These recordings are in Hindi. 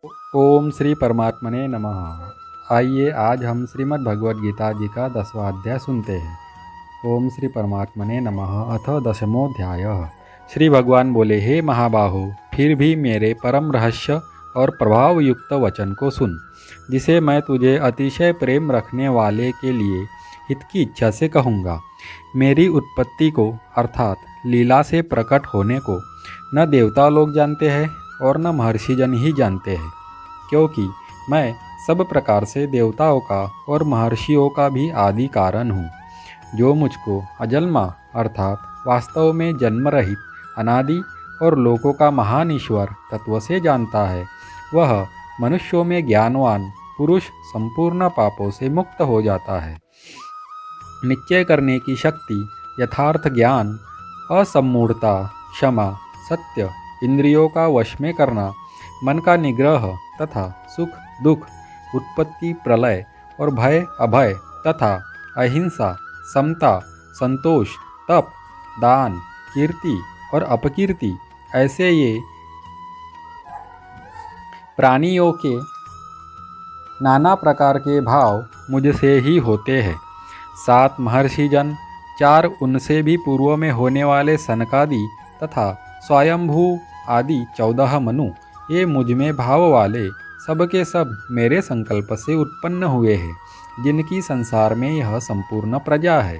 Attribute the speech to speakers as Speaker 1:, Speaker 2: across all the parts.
Speaker 1: ओम श्री परमात्मने नमः। आइए आज हम श्रीमद् भगवद गीता जी का 10वां अध्याय सुनते हैं। ओम श्री परमात्मने नमः। अथ 10मोऽध्यायः। श्री भगवान बोले, हे महाबाहो, फिर भी मेरे परम रहस्य और प्रभाव युक्त वचन को सुन, जिसे मैं तुझे अतिशय प्रेम रखने वाले के लिए हित की इच्छा से कहूँगा। मेरी उत्पत्ति को अर्थात लीला से प्रकट होने को न देवता लोग जानते हैं और न महर्षिजन ही जानते हैं, क्योंकि मैं सब प्रकार से देवताओं का और महर्षियों का भी आदि कारण हूँ। जो मुझको अजन्मा अर्थात वास्तव में जन्म रहित अनादि और लोकों का महान ईश्वर तत्व से जानता है, वह मनुष्यों में ज्ञानवान पुरुष संपूर्ण पापों से मुक्त हो जाता है। निश्चय करने की शक्ति, यथार्थ ज्ञान, असम्मूढ़ता, क्षमा, सत्य, इंद्रियों का वश में करना, मन का निग्रह तथा सुख दुख, उत्पत्ति प्रलय और भय अभय तथा अहिंसा, समता, संतोष, तप, दान, कीर्ति और अपकीर्ति, ऐसे ये प्राणियों के नाना प्रकार के भाव मुझसे ही होते हैं। 7 महर्षिजन, 4 उनसे भी पूर्व में होने वाले सनकादि तथा स्वयंभू आदि 14 मनु, ये मुझ में भाव वाले सब के सब मेरे संकल्प से उत्पन्न हुए हैं, जिनकी संसार में यह संपूर्ण प्रजा है।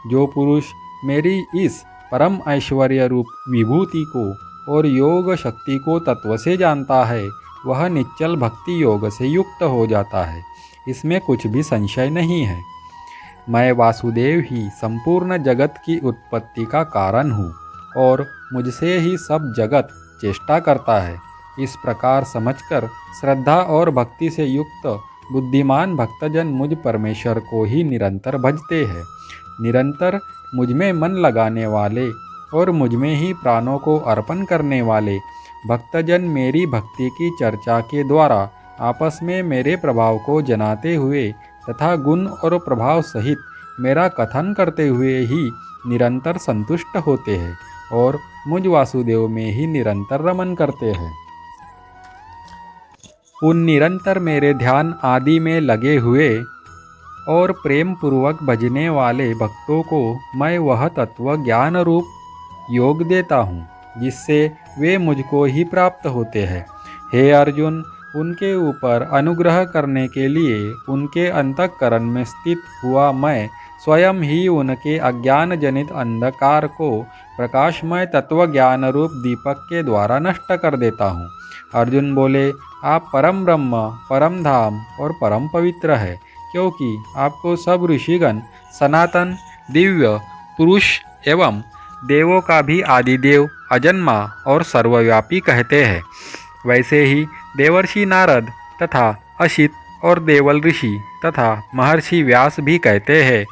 Speaker 1: जो पुरुष मेरी इस परम ऐश्वर्य रूप विभूति को और योग शक्ति को तत्व से जानता है, वह निश्चल भक्ति योग से युक्त हो जाता है। इसमें कुछ भी संशय नहीं है। मैं वासुदेव ही संपूर्ण जगत की उत्पत्ति का कारण हूँ और मुझसे ही सब जगत चेष्टा करता है। इस प्रकार समझकर श्रद्धा और भक्ति से युक्त बुद्धिमान भक्तजन मुझ परमेश्वर को ही निरंतर भजते हैं। निरंतर मुझ में मन लगाने वाले और मुझ में ही प्राणों को अर्पण करने वाले भक्तजन मेरी भक्ति की चर्चा के द्वारा आपस में मेरे प्रभाव को जनाते हुए तथा गुण और प्रभाव सहित मेरा कथन करते हुए ही निरंतर संतुष्ट होते हैं और मुझ वासुदेव में ही निरंतर रमन करते हैं। उन निरंतर मेरे ध्यान आदि में लगे हुए और प्रेम पूर्वक भजने वाले भक्तों को मैं वह तत्व ज्ञान रूप योग देता हूँ, जिससे वे मुझको ही प्राप्त होते हैं। हे अर्जुन, उनके ऊपर अनुग्रह करने के लिए उनके अंतःकरण में स्थित हुआ मैं स्वयं ही उनके अज्ञान जनित अंधकार को प्रकाशमय तत्व ज्ञान रूप दीपक के द्वारा नष्ट कर देता हूँ। अर्जुन बोले, आप परम ब्रह्म, परम धाम और परम पवित्र है, क्योंकि आपको सब ऋषिगण सनातन दिव्य पुरुष एवं देवों का भी आदिदेव, अजन्मा और सर्वव्यापी कहते हैं। वैसे ही देवर्षि नारद तथा असित और देवल ऋषि तथा महर्षि व्यास भी कहते हैं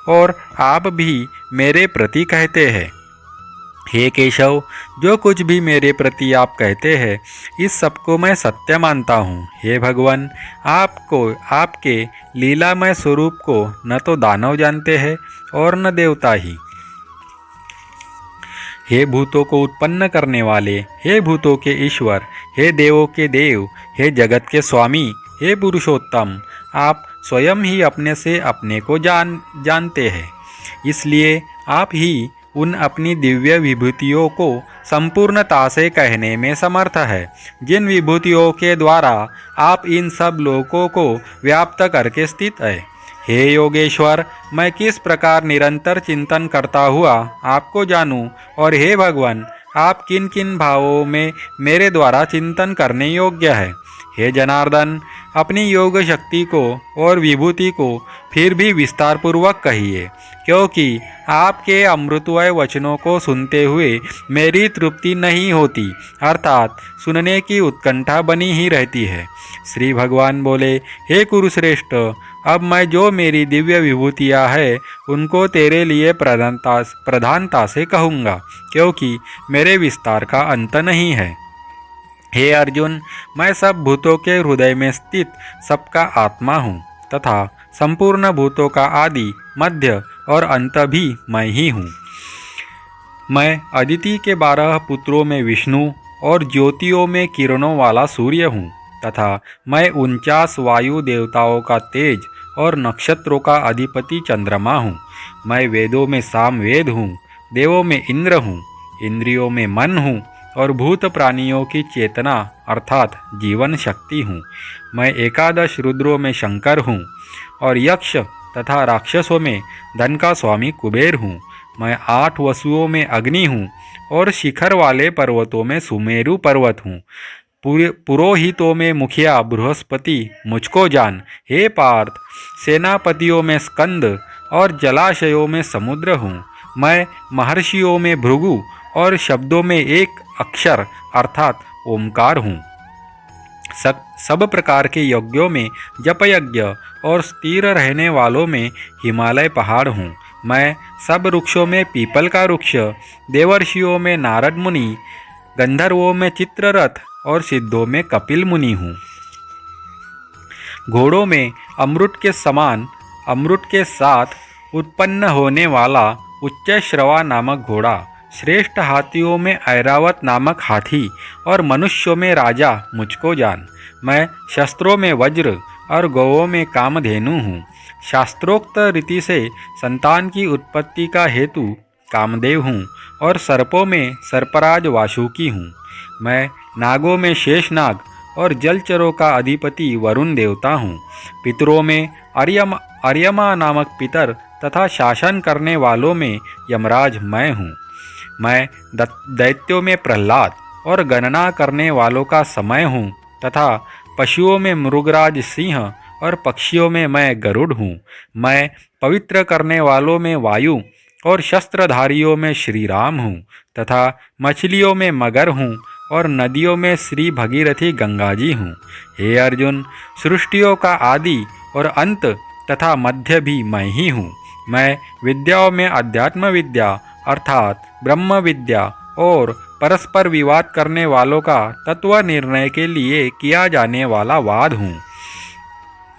Speaker 1: और आप भी मेरे प्रति कहते हैं। हे केशव, जो कुछ भी मेरे प्रति आप कहते हैं, इस सब को मैं सत्य मानता हूँ। हे भगवान, आपको आपके लीलामय स्वरूप को न तो दानव जानते हैं और न देवता ही। हे भूतों को उत्पन्न करने वाले, हे भूतों के ईश्वर, हे देवों के देव, हे जगत के स्वामी, हे पुरुषोत्तम, आप स्वयं ही अपने से अपने को जानते हैं। इसलिए आप ही उन अपनी दिव्य विभूतियों को संपूर्णता से कहने में समर्थ है, जिन विभूतियों के द्वारा आप इन सब लोकों को व्याप्त करके स्थित है। हे योगेश्वर, मैं किस प्रकार निरंतर चिंतन करता हुआ आपको जानूं, और हे भगवान, आप किन किन भावों में मेरे द्वारा चिंतन करने योग्य है। हे जनार्दन, अपनी योग शक्ति को और विभूति को फिर भी विस्तार पूर्वक कहिए, क्योंकि आपके अमृतमय वचनों को सुनते हुए मेरी तृप्ति नहीं होती, अर्थात सुनने की उत्कंठा बनी ही रहती है। श्री भगवान बोले, हे कुरुश्रेष्ठ, अब मैं जो मेरी दिव्य विभूतियाँ हैं उनको तेरे लिए प्रधानता से कहूँगा, क्योंकि मेरे विस्तार का अंत नहीं है। हे अर्जुन, मैं सब भूतों के हृदय में स्थित सबका आत्मा हूँ तथा संपूर्ण भूतों का आदि, मध्य और अंत भी मैं ही हूँ। मैं अदिति के 12 पुत्रों में विष्णु और ज्योतियों में किरणों वाला सूर्य हूँ। तथा मैं 49 वायु देवताओं का तेज और नक्षत्रों का अधिपति चंद्रमा हूँ। मैं वेदों में सामवेद हूँ, देवों में इंद्र हूँ, इंद्रियों में मन हूँ और भूत प्राणियों की चेतना अर्थात जीवन शक्ति हूँ। मैं 11 रुद्रों में शंकर हूँ और यक्ष तथा राक्षसों में धन का स्वामी कुबेर हूँ। मैं 8 वसुओं में अग्नि हूँ और शिखर वाले पर्वतों में सुमेरु पर्वत हूँ। पुरोहितों में मुखिया बृहस्पति मुझको जान। हे पार्थ, सेनापतियों में स्कंद और जलाशयों में समुद्र हूँ। मैं महर्षियों में भृगु और शब्दों में एक अक्षर अर्थात ओमकार हूँ। सब प्रकार के यज्ञों में जप यज्ञ और स्थिर रहने वालों में हिमालय पहाड़ हूँ। मैं सब वृक्षों में पीपल का वृक्ष, देवर्षियों में नारद मुनि, गंधर्वों में चित्ररथ और सिद्धों में कपिल मुनि हूँ। घोड़ों में अमृत के समान अमृत के साथ उत्पन्न होने वाला उच्च श्रवा नामक घोड़ा, श्रेष्ठ हाथियों में ऐरावत नामक हाथी और मनुष्यों में राजा मुझको जान। मैं शस्त्रों में वज्र और गौओं में कामधेनु हूँ। शास्त्रोक्त रीति से संतान की उत्पत्ति का हेतु कामदेव हूँ और सर्पों में सर्पराज वासुकी हूँ। मैं नागों में शेषनाग और जलचरों का अधिपति वरुण देवता हूँ। पितरों में अर्यमा नामक पितर तथा शासन करने वालों में यमराज मैं हूँ। मैं दैत्यों में प्रहलाद और गणना करने वालों का समय हूँ तथा पशुओं में मृगराज सिंह और पक्षियों में मैं गरुड़ हूँ। मैं पवित्र करने वालों में वायु और शस्त्रधारियों में श्री राम हूँ तथा मछलियों में मगर हूँ और नदियों में श्री भगीरथी गंगा जी हूँ। हे अर्जुन, सृष्टियों का आदि और अंत तथा मध्य भी मैं ही हूँ। मैं विद्याओं में अध्यात्म विद्या अर्थात ब्रह्म विद्या और परस्पर विवाद करने वालों का तत्व निर्णय के लिए किया जाने वाला वाद हूँ।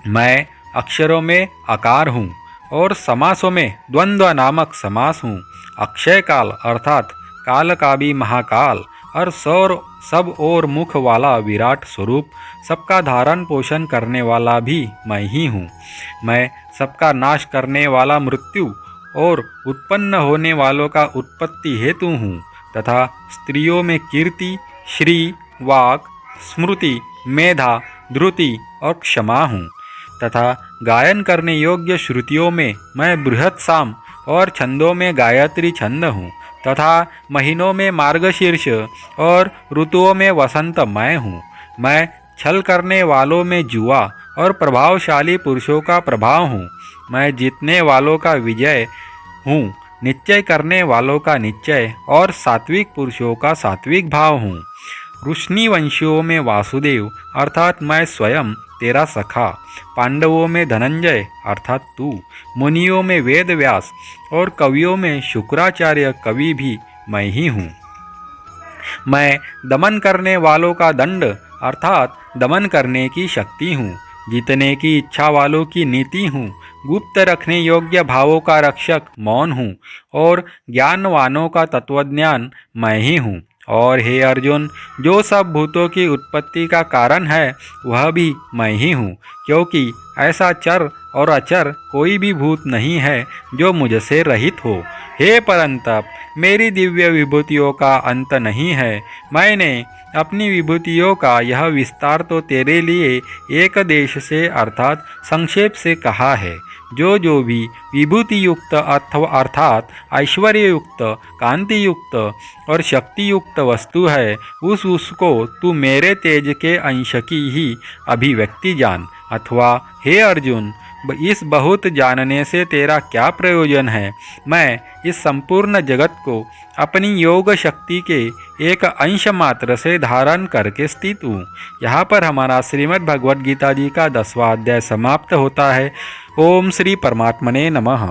Speaker 1: मैं अक्षरों में आकार हूँ और समासों में द्वंद्व नामक समास हूँ। अक्षय काल अर्थात काल का भी महाकाल और सब और मुख वाला विराट स्वरूप, सबका धारण पोषण करने वाला भी मैं ही हूँ। मैं सबका नाश करने वाला मृत्यु और उत्पन्न होने वालों का उत्पत्ति हेतु हूँ तथा स्त्रियों में कीर्ति, श्री, वाक, स्मृति, मेधा, धृति और क्षमा हूँ तथा गायन करने योग्य श्रुतियों में मैं बृहत साम और छंदों में गायत्री छंद हूँ तथा महीनों में मार्गशीर्ष और ऋतुओं में वसंत मैं हूँ। मैं छल करने वालों में जुआ और प्रभावशाली पुरुषों का प्रभाव हूँ। मैं जीतने वालों का विजय हूँ, निश्चय करने वालों का निश्चय और सात्विक पुरुषों का सात्विक भाव हूँ। ऋष्णि वंशियों में वासुदेव अर्थात मैं स्वयं तेरा सखा, पांडवों में धनंजय अर्थात तू, मुनियों में वेद व्यास और कवियों में शुक्राचार्य कवि भी मैं ही हूँ। मैं दमन करने वालों का दंड अर्थात दमन करने की शक्ति हूँ, जीतने की इच्छा वालों की नीति हूँ, गुप्त रखने योग्य भावों का रक्षक मौन हूँ और ज्ञानवानों का तत्वज्ञान मैं ही हूँ। और हे अर्जुन, जो सब भूतों की उत्पत्ति का कारण है वह भी मैं ही हूँ, क्योंकि ऐसा चर और अचर कोई भी भूत नहीं है जो मुझसे रहित हो। हे परंतप, मेरी दिव्य विभूतियों का अंत नहीं है। मैंने अपनी विभूतियों का यह विस्तार तो तेरे लिए एक देश से अर्थात संक्षेप से कहा है। जो भी विभूति युक्त अर्थात ऐश्वर्य युक्त, कांति युक्त और शक्ति युक्त वस्तु है, उसको तू मेरे तेज के अंश की ही अभिव्यक्ति जान। अथवा हे अर्जुन, इस बहुत जानने से तेरा क्या प्रयोजन है? मैं इस संपूर्ण जगत को अपनी योग शक्ति के एक अंश मात्र से धारण करके स्थित हूँ। यहाँ पर हमारा श्रीमद् भगवद गीता जी का 10वां अध्याय समाप्त होता है। ओम श्री परमात्मने नमः।